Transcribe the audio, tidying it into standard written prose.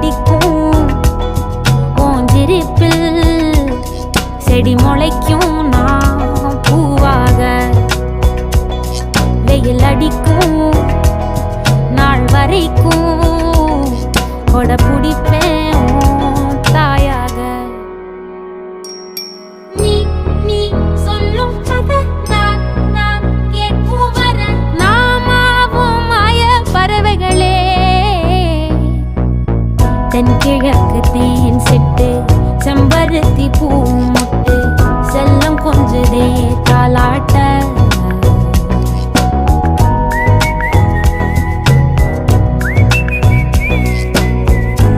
அடிக்கும் ஓஞ்சிருப்பில் செடி முளைக்கும் நான் பூவாக வெயில் அடிக்கும் நாள் வரைக்கும் கொடை பிடிப்பேன் தாயாக நீ நீ சொல்லும் கதை நான் கேட்கும் வர நாமாவும் மாய பறவைகளே தென்கிழக்கு தேன் செட்டு செம்பருத்தி பூ முட்டு செல்லம் கொஞ்சதே தாலாட்ட